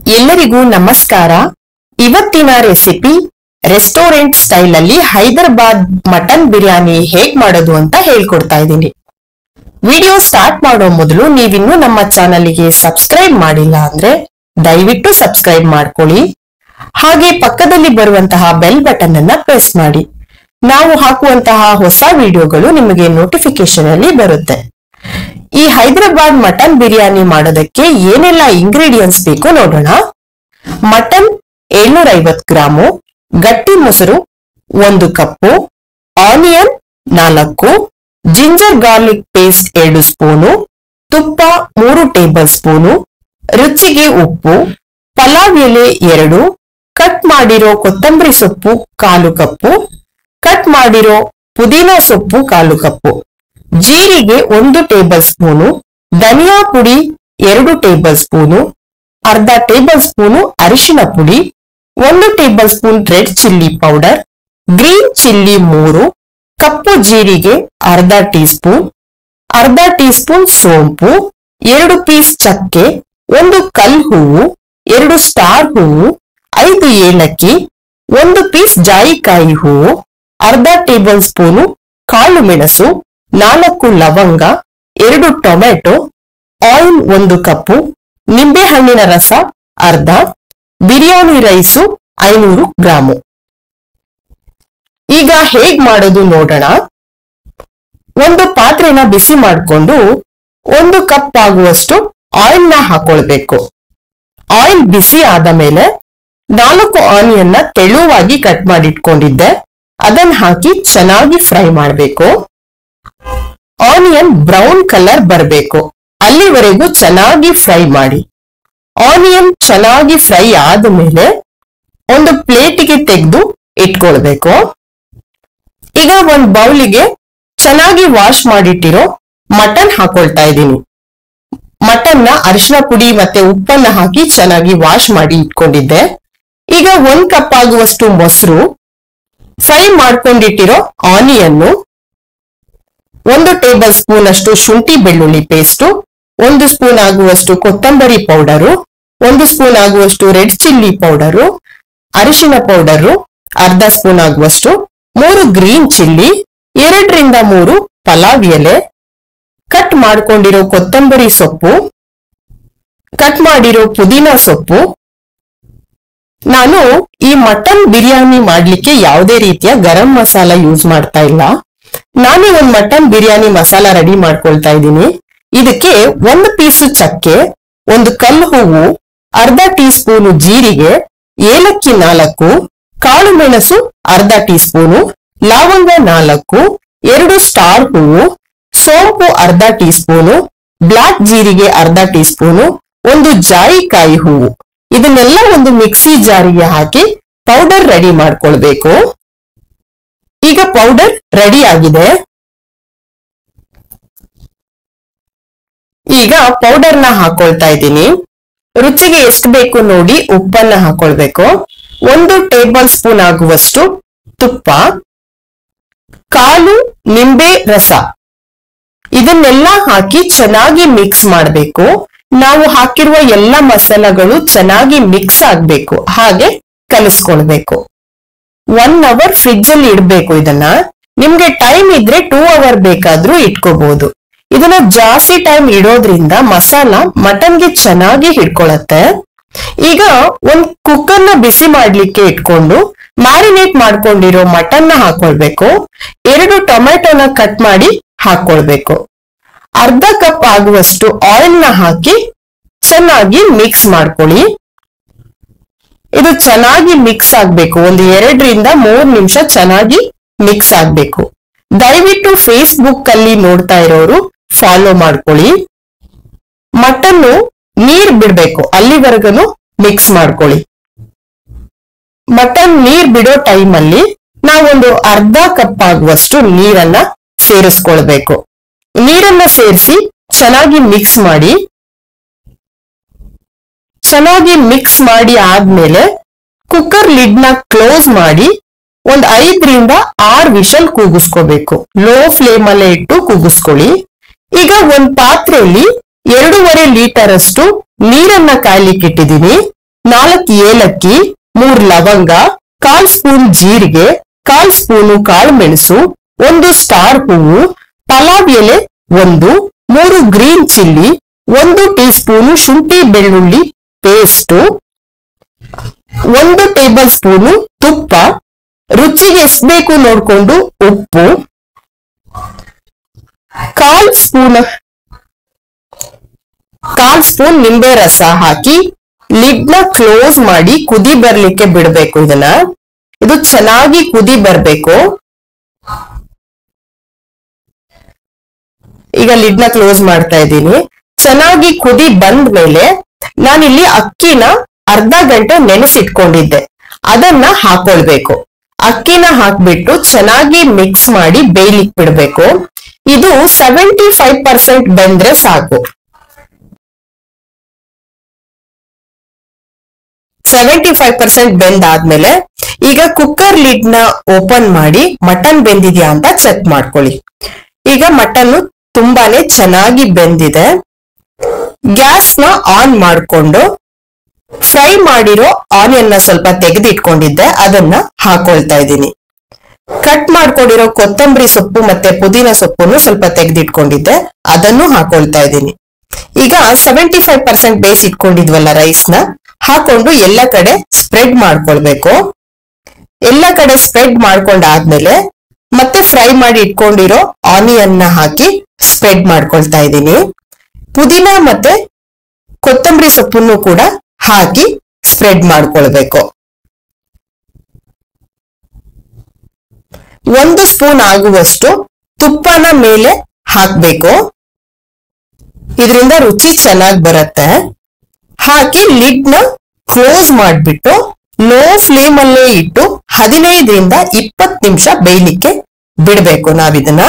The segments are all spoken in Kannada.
ಎಲ್ಲರಿಗೂ ನಮಸ್ಕಾರ। ಇವತ್ತಿನ ರೆಸಿಪಿ ರೆಸ್ಟೋರೆಂಟ್ ಸ್ಟೈಲ್ ಅಲ್ಲಿ ಹೈದರಾಬಾದ್ ಮಟನ್ ಬಿರಿಯಾನಿ ಹೇಗ್ ಮಾಡೋದು ಅಂತ ಹೇಳ್ಕೊಡ್ತಾ ಇದ್ದೀನಿ। ವಿಡಿಯೋ ಸ್ಟಾರ್ಟ್ ಮಾಡೋ ಮೊದಲು ನೀವಿನ್ನೂ ನಮ್ಮ ಚಾನೆಲ್ಗೆ ಸಬ್ಸ್ಕ್ರೈಬ್ ಮಾಡಿಲ್ಲ ಅಂದ್ರೆ ದಯವಿಟ್ಟು ಸಬ್ಸ್ಕ್ರೈಬ್ ಮಾಡ್ಕೊಳ್ಳಿ, ಹಾಗೆ ಪಕ್ಕದಲ್ಲಿ ಬರುವಂತಹ ಬೆಲ್ ಬಟನ್ ಅನ್ನ ಪ್ರೆಸ್ ಮಾಡಿ। ನಾವು ಹಾಕುವಂತಹ ಹೊಸ ವಿಡಿಯೋಗಳು ನಿಮಗೆ ನೋಟಿಫಿಕೇಶನ್ ಅಲ್ಲಿ ಬರುತ್ತೆ। ಈ ಹೈದರಾಬಾದ್ ಮಟನ್ ಬಿರಿಯಾನಿ ಮಾಡೋದಕ್ಕೆ ಏನೆಲ್ಲ ಇಂಗ್ರೀಡಿಯೆಂಟ್ಸ್ ಬೇಕು ನೋಡೋಣ। ಮಟನ್ 750 ಗ್ರಾಮು, ಗಟ್ಟಿ ಮೊಸರು 1 cup, onion 4, ginger garlic paste 2 spoon, ತುಪ್ಪ 3 ಟೇಬಲ್ ಸ್ಪೂನು, ರುಚಿಗೆ ಉಪ್ಪು, ಪಲಾವ್ ಎಲೆ 2, ಕಟ್ ಮಾಡಿರೋ ಕೊತ್ತಂಬರಿ ಸೊಪ್ಪು 1/4 ಕಪ್ಪು, ಕಟ್ ಮಾಡಿರೋ ಪುದೀನಾ ಸೊಪ್ಪು 1/4 ಕಪ್ಪು, ಜೀರಿಗೆ 1 ಟೇಬಲ್ ಸ್ಪೂನು, ಧನಿಯಾ ಪುಡಿ 2 ಟೇಬಲ್ ಸ್ಪೂನು, ಅರ್ಧ ಟೇಬಲ್ ಸ್ಪೂನು ಅರಿಶಿನ ಪುಡಿ, 1 table spoon red chilli powder, green chilli 3, ಕಪ್ಪು ಜೀರಿಗೆ ಅರ್ಧ ಟೀ ಸ್ಪೂನ್, ಅರ್ಧ ಟೀ ಸ್ಪೂನ್ ಸೋಂಪು, 2 ಪೀಸ್ ಚಕ್ಕೆ, 1 ಕಲ್ ಹೂವು, 2 ಸ್ಟಾರ್ ಹೂವು, 5 ಏಲಕ್ಕಿ, 1 ಪೀಸ್ ಜಾಯಿಕಾಯಿ ಹೂವು, ಅರ್ಧ ಟೇಬಲ್ ಸ್ಪೂನು ಕಾಳು ಮೆಣಸು, 4 ಲವಂಗ, 2 ಟೊಮೆಟೊ, ಆಯಿಲ್ 1 ಕಪ್ಪು, ನಿಂಬೆ ಹಣ್ಣಿನ ರಸ ಅರ್ಧ, ಬಿರಿಯಾನಿ ರೈಸು 500 ಗ್ರಾಮು। ಈಗ ಹೇಗ್ ಮಾಡೋದು ನೋಡೋಣ। ಒಂದು ಪಾತ್ರೆನ ಬಿಸಿ ಮಾಡಿಕೊಂಡು 1 ಕಪ್ ಆಗುವಷ್ಟು ಆಯಿಲ್ ನ ಹಾಕೊಳ್ಬೇಕು। ಆಯಿಲ್ ಬಿಸಿ ಆದ ಮೇಲೆ 4 ಆನಿಯನ್ನ ತೆಳುವಾಗಿ ಕಟ್ ಮಾಡಿಟ್ಕೊಂಡಿದ್ದೆ, ಅದನ್ನ ಹಾಕಿ ಚೆನ್ನಾಗಿ ಫ್ರೈ ಮಾಡಬೇಕು। ಆನಿಯನ್ ಬ್ರೌನ್ ಕಲರ್ ಬರಬೇಕು, ಅಲ್ಲಿವರೆಗೂ ಚೆನ್ನಾಗಿ ಫ್ರೈ ಮಾಡಿ। ಆನಿಯನ್ ಚೆನ್ನಾಗಿ ಫ್ರೈ ಆದ ಮೇಲೆ ಒಂದು ಪ್ಲೇಟಿಗೆ ತೆಗೆದು ಇಟ್ಕೊಳ್ಬೇಕು। ಈಗ ಒಂದು ಬೌಲಿಗೆ ಚೆನ್ನಾಗಿ ವಾಶ್ ಮಾಡಿಟ್ಟಿರೋ ಮಟನ್ ಹಾಕೊಳ್ತಾ ಇದ್ದೀನಿ। ಮಟನ್ನ ಅರಿಶಿನ ಪುಡಿ ಮತ್ತೆ ಉಪ್ಪನ್ನ ಹಾಕಿ ಚೆನ್ನಾಗಿ ವಾಶ್ ಮಾಡಿ ಇಟ್ಕೊಂಡಿದ್ದೆ। ಈಗ 1 ಕಪ್ ಆಗುವಷ್ಟು ಮೊಸರು, ಫ್ರೈ ಮಾಡ್ಕೊಂಡಿಟ್ಟಿರೋ ಆನಿಯನ್ನು, 1 ಟೇಬಲ್ ಸ್ಪೂನ್ ಅಷ್ಟು ಶುಂಠಿ ಬೆಳ್ಳುಳ್ಳಿ ಪೇಸ್ಟು, 1 ಸ್ಪೂನ್ ಆಗುವಷ್ಟು ಕೊತ್ತಂಬರಿ ಪೌಡರು, 1 ಸ್ಪೂನ್ ಆಗುವಷ್ಟು ರೆಡ್ ಚಿಲ್ಲಿ ಪೌಡರು, ಅರಿಶಿನ ಪೌಡರು ಅರ್ಧ ಸ್ಪೂನ್ ಆಗುವಷ್ಟು, 3 ಗ್ರೀನ್ ಚಿಲ್ಲಿ, 2 ರಿಂದ 3 ಪಲಾವ್ ಎಲೆ, ಕಟ್ ಮಾಡ್ಕೊಂಡಿರೋ ಕೊತ್ತಂಬರಿ ಸೊಪ್ಪು, ಕಟ್ ಮಾಡಿರೋ ಪುದೀನಾ ಸೊಪ್ಪು। ನಾನು ಈ ಮಟನ್ ಬಿರಿಯಾನಿ ಮಾಡ್ಲಿಕ್ಕೆ ಯಾವುದೇ ರೀತಿಯ ಗರಂ ಮಸಾಲ ಯೂಸ್ ಮಾಡ್ತಾ ಇಲ್ಲ, ನಾನೇ ಒಂದು ಮಟನ್ ಬಿರಿಯಾನಿ ಮಸಾಲ ರೆಡಿ ಮಾಡ್ಕೊಳ್ತಾ ಇದ್ದೀನಿ। ಇದಕ್ಕೆ 1 ಪೀಸು ಚಕ್ಕೆ, 1 ಕಲ್ ಹೂವು, ಅರ್ಧ ಟೀ ಸ್ಪೂನು ಜೀರಿಗೆ, ಏಲಕ್ಕಿ 4, ಕಾಳು ಮೆಣಸು ಅರ್ಧ ಟೀ ಸ್ಪೂನು, ಲವಂಗ 4, 2 ಸ್ಟಾರ್ ಹೂವು, ಸೋಂಪು ಅರ್ಧ ಟೀ ಸ್ಪೂನು, ಬ್ಲಾಕ್ ಜೀರಿಗೆ ಅರ್ಧ ಟೀ ಸ್ಪೂನು, 1 ಜಾಯಿಕಾಯಿ ಹೂವು। ಇದನ್ನೆಲ್ಲ ಒಂದು ಮಿಕ್ಸಿ ಜಾರಿಗೆ ಹಾಕಿ ಪೌಡರ್ ರೆಡಿ ಮಾಡ್ಕೊಳ್ಬೇಕು। ಈಗ ಪೌಡರ್ ರೆಡಿ ಆಗಿದೆ। ಈಗ ಪೌಡರ್ ನ ಹಾಕೊಳ್ತಾ ಇದ್ದೀನಿ। ರುಚಿಗೆ ಎಷ್ಟು ಬೇಕು ನೋಡಿ ಉಪ್ಪನ್ನ ಹಾಕೊಳ್ಬೇಕು। 1 ಟೇಬಲ್ ಸ್ಪೂನ್ ಆಗುವಷ್ಟು ತುಪ್ಪ, ಕಾಲು ನಿಂಬೆ ರಸ, ಇದನ್ನೆಲ್ಲ ಹಾಕಿ ಚೆನ್ನಾಗಿ ಮಿಕ್ಸ್ ಮಾಡಬೇಕು। ನಾವು ಹಾಕಿರುವ ಎಲ್ಲ ಮಸಾಲಗಳು ಚೆನ್ನಾಗಿ ಮಿಕ್ಸ್ ಆಗ್ಬೇಕು, ಹಾಗೆ ಕಲಿಸ್ಕೊಳ್ಬೇಕು। 1 ಅವರ್ ಫ್ರಿಡ್ಜ್ ಅಲ್ಲಿ ಇಡಬೇಕು ಇದನ್ನ। ನಿಮ್ಗೆ ಟೈಮ್ ಇದ್ರೆ 2 ಅವರ್ ಬೇಕಾದ್ರೂ ಇಟ್ಕೋಬಹುದು। ಇದನ್ನ ಜಾಸ್ತಿ ಟೈಮ್ ಇಡೋದ್ರಿಂದ ಮಸಾಲ ಮಟನ್ಗೆ ಚೆನ್ನಾಗಿ ಹಿಡ್ಕೊಳತ್ತೆ। ಈಗ ಒಂದ್ ಕುಕ್ಕರ್ ನ ಬಿಸಿ ಮಾಡ್ಲಿಕ್ಕೆ ಇಟ್ಕೊಂಡು ಮ್ಯಾರಿನೇಟ್ ಮಾಡ್ಕೊಂಡಿರೋ ಮಟನ್ ನ ಹಾಕೊಳ್ಬೇಕು। 2 ಟೊಮೆಟೊನ ಕಟ್ ಮಾಡಿ ಹಾಕೊಳ್ಬೇಕು। ಅರ್ಧ ಕಪ್ ಆಗುವಷ್ಟು ಆಯಿಲ್ ನ ಹಾಕಿ ಚೆನ್ನಾಗಿ ಮಿಕ್ಸ್ ಮಾಡ್ಕೊಳ್ಳಿ। ಇದು ಚೆನ್ನಾಗಿ ಮಿಕ್ಸ್ ಆಗ್ಬೇಕು, ಒಂದು 2 ರಿಂದ 3 ನಿಮಿಷ ಚೆನ್ನಾಗಿ ಮಿಕ್ಸ್ ಆಗ್ಬೇಕು। ದಯವಿಟ್ಟು ಫೇಸ್ಬುಕ್ ಅಲ್ಲಿ ನೋಡ್ತಾ ಇರೋರು ಫಾಲೋ ಮಾಡ್ಕೊಳ್ಳಿ। ಮಟನ್ನು ನೀರ್ ಬಿಡ್ಬೇಕು, ಅಲ್ಲಿವರೆಗೂ ಮಿಕ್ಸ್ ಮಾಡ್ಕೊಳ್ಳಿ। ಮಟನ್ ನೀರ್ ಬಿಡೋ ಟೈಮ್ ಅಲ್ಲಿ ನಾವೊಂದು ಅರ್ಧ ಕಪ್ ಆಗುವಷ್ಟು ನೀರನ್ನ ಸೇರಿಸ್ಕೊಳ್ಬೇಕು। ನೀರನ್ನ ಸೇರಿಸಿ ಚೆನ್ನಾಗಿ ಮಿಕ್ಸ್ ಮಾಡಿ। ಚೆನ್ನಾಗಿ ಮಿಕ್ಸ್ ಮಾಡಿ ಆದ್ಮೇಲೆ ಕುಕ್ಕರ್ ಲಿಡ್ ನ ಕ್ಲೋಸ್ ಮಾಡಿ ಒಂದ್ 5 ರಿಂದ 6 ವಿಷಲ್ ಕೂಗಿಸ್ಕೋಬೇಕು। ಲೋ ಫ್ಲೇಮ್ ಅಲ್ಲೇ ಇಟ್ಟು ಕೂಗಿಸ್ಕೊಳ್ಳಿ। ಈಗ ಒಂದ್ ಪಾತ್ರೆಯಲ್ಲಿ 2.5 ಲೀಟರ್ ಅಷ್ಟು ನೀರನ್ನ ಕಾಯ್ಲಿಕ್ಕೆ ಇಟ್ಟಿದ್ದೀನಿ। 4 ಏಲಕ್ಕಿ, 3 ಲವಂಗ, 1/4 ಸ್ಪೂನ್ ಜೀರಿಗೆ, 1/4 ಸ್ಪೂನು ಕಾಳು ಮೆಣಸು, 1 ಸ್ಟಾರ್ ಹೂವು, ಪಲಾವ್ ಎಲೆ 1, 3 ಗ್ರೀನ್ ಚಿಲ್ಲಿ, 1 ಟೀ ಸ್ಪೂನು ಶುಂಠಿ ಬೆಳ್ಳುಳ್ಳಿ ಪೇಸ್ಟ್, 1 ಟೇಬಲ್ ಸ್ಪೂನು ತುಪ್ಪ, ರುಚಿಗೆ ಎಷ್ಟು ಬೇಕು ನೋಡ್ಕೊಂಡು ಉಪ್ಪು, 1/4 ಸ್ಪೂನ್ ನಿಂಬೆ ರಸ ಹಾಕಿ ಲಿಡ್ ನ ಕ್ಲೋಸ್ ಮಾಡಿ ಕುದಿ ಬರ್ಲಿಕ್ಕೆ ಬಿಡ್ಬೇಕು. ಇದು ಚೆನ್ನಾಗಿ ಕುದಿ ಬರ್ಬೇಕು. ಈಗ ಲಿಡ್ ನ ಕ್ಲೋಸ್ ಮಾಡ್ತಾ ಇದ್ದೀನಿ. ಚೆನ್ನಾಗಿ ಕುದಿ ಬಂದ ಮೇಲೆ ನಾನಿಲ್ಲಿ ಅಕ್ಕಿನ ಅರ್ಧ ಗಂಟೆ ನೆನೆಸಿಟ್ಕೊಂಡಿದ್ದೆ, ಅದನ್ನ ಹಾಕೊಳ್ಬೇಕು. ಅಕ್ಕಿನ ಹಾಕ್ಬಿಟ್ಟು ಚೆನ್ನಾಗಿ ಮಿಕ್ಸ್ ಮಾಡಿ ಬೇಯ್ಲಿಕ್ಕೆ ಬಿಡ್ಬೇಕು. ಇದು 75% ಬೆಂದ್ರೆ ಸಾಕು. 75% ಬೆಂದಾದ್ಮೇಲೆ ಈಗ ಕುಕ್ಕರ್ ಲಿಡ್ ನ ಓಪನ್ ಮಾಡಿ ಮಟನ್ ಬೆಂದಿದ್ಯಾ ಅಂತ ಚೆಕ್ ಮಾಡ್ಕೊಳ್ಳಿ. ಈಗ ಮಟನ್ ತುಂಬಾನೇ ಚೆನ್ನಾಗಿ ಬೆಂದಿದೆ. ಗ್ಯಾಸ್ ನ ಆನ್ ಮಾಡ್ಕೊಂಡು ಫ್ರೈ ಮಾಡಿರೋ ಆನಿಯನ್ ನ ಸ್ವಲ್ಪ ತೆಗೆದಿಟ್ಕೊಂಡಿದ್ದೆ, ಅದನ್ನ ಹಾಕೊಳ್ತಾ ಇದ್ದೀನಿ. ಕಟ್ ಮಾಡ್ಕೊಂಡಿರೋ ಕೊತ್ತಂಬರಿ ಸೊಪ್ಪು ಮತ್ತೆ ಪುದೀನ ಸೊಪ್ಪನ್ನು ಸ್ವಲ್ಪ ತೆಗೆದಿಟ್ಕೊಂಡಿದ್ದೆ, ಅದನ್ನು ಹಾಕೊಳ್ತಾ ಇದ್ದೀನಿ. ಈಗ 75% ಬೇಯಿಸಿಟ್ಕೊಂಡಿದ್ವಲ್ಲ ರೈಸ್ ನ ಹಾಕೊಂಡು ಎಲ್ಲ ಕಡೆ ಸ್ಪ್ರೆಡ್ ಮಾಡ್ಕೊಳ್ಬೇಕು. ಎಲ್ಲ ಕಡೆ ಸ್ಪ್ರೆಡ್ ಮಾಡ್ಕೊಂಡಾದ್ಮೇಲೆ ಮತ್ತೆ ಫ್ರೈ ಮಾಡಿ ಇಟ್ಕೊಂಡಿರೋ ಆನಿಯನ್ ನ ಹಾಕಿ ಸ್ಪ್ರೆಡ್ ಮಾಡ್ಕೊಳ್ತಾ ಇದ್ದೀನಿ. ಪುದೀನ ಮತ್ತೆ ಕೊತ್ತಂಬರಿ ಸೊಪ್ಪನ್ನು ಕೂಡ ಹಾಕಿ ಸ್ಪ್ರೆಡ್ ಮಾಡ್ಕೊಳ್ಬೇಕು. 1 ಸ್ಪೂನ್ ಆಗುವಷ್ಟು ತುಪ್ಪನ ಮೇಲೆ ಹಾಕ್ಬೇಕು, ಇದರಿಂದ ರುಚಿ ಚೆನ್ನಾಗಿ ಬರುತ್ತೆ. ಹಾಕಿ ಲಿಡ್ ನ ಕ್ಲೋಸ್ ಮಾಡ್ಬಿಟ್ಟು ಲೋ ಫ್ಲೇಮ್ ಅಲ್ಲೇ ಇಟ್ಟು 15ರಿಂದ 20 ನಿಮಿಷ ಬೇಯಲಿಕ್ಕೆ ಬಿಡ್ಬೇಕು ನಾವಿದನ್ನ.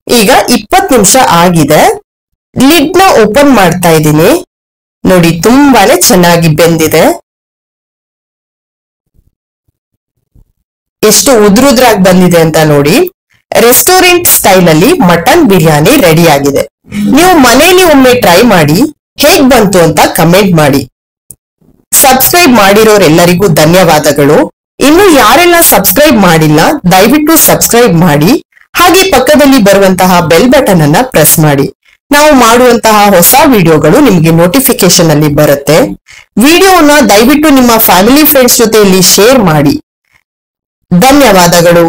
ಈಗ 20 ನಿಮಿಷ ಆಗಿದೆ. ಲಿಡ್ ನ ಓಪನ್ ಮಾಡ್ತಾ ಇದ್ದೀನಿ. ನೋಡಿ, ತುಂಬಾನೇ ಚೆನ್ನಾಗಿ ಬೆಂದಿದೆ. ಎಷ್ಟು ಉದ್ರುದ್ರಾಗಿ ಬಂದಿದೆ ಅಂತ ನೋಡಿ. ರೆಸ್ಟೋರೆಂಟ್ ಸ್ಟೈಲ್ ಅಲ್ಲಿ ಮಟನ್ ಬಿರಿಯಾನಿ ರೆಡಿ ಆಗಿದೆ. ನೀವು ಮನೆಯಲ್ಲಿ ಒಮ್ಮೆ ಟ್ರೈ ಮಾಡಿ ಹೇಗ್ ಬಂತು ಅಂತ ಕಮೆಂಟ್ ಮಾಡಿ. ಸಬ್ಸ್ಕ್ರೈಬ್ ಮಾಡಿರೋರೆಲ್ಲರಿಗೂ ಧನ್ಯವಾದಗಳು. ಇನ್ನು ಯಾರೆಲ್ಲ ಸಬ್ಸ್ಕ್ರೈಬ್ ಮಾಡಿಲ್ಲ ದಯವಿಟ್ಟು ಸಬ್ಸ್ಕ್ರೈಬ್ ಮಾಡಿ. ಹಾಗೆ ಪಕ್ಕದಲ್ಲಿ ಬರುವಂತಹ ಬೆಲ್ ಬಟನ್ ಅನ್ನ ಪ್ರೆಸ್ ಮಾಡಿ. ನಾವು ಮಾಡುವಂತಹ ಹೊಸ ವಿಡಿಯೋಗಳು ನಿಮಗೆ ನೋಟಿಫಿಕೇಶನ್ ಅಲ್ಲಿ ಬರುತ್ತೆ. ವಿಡಿಯೋನ ದಯವಿಟ್ಟು ನಿಮ್ಮ ಫ್ಯಾಮಿಲಿ ಫ್ರೆಂಡ್ಸ್ ಜೊತೆಯಲ್ಲಿ ಶೇರ್ ಮಾಡಿ. ಧನ್ಯವಾದಗಳು.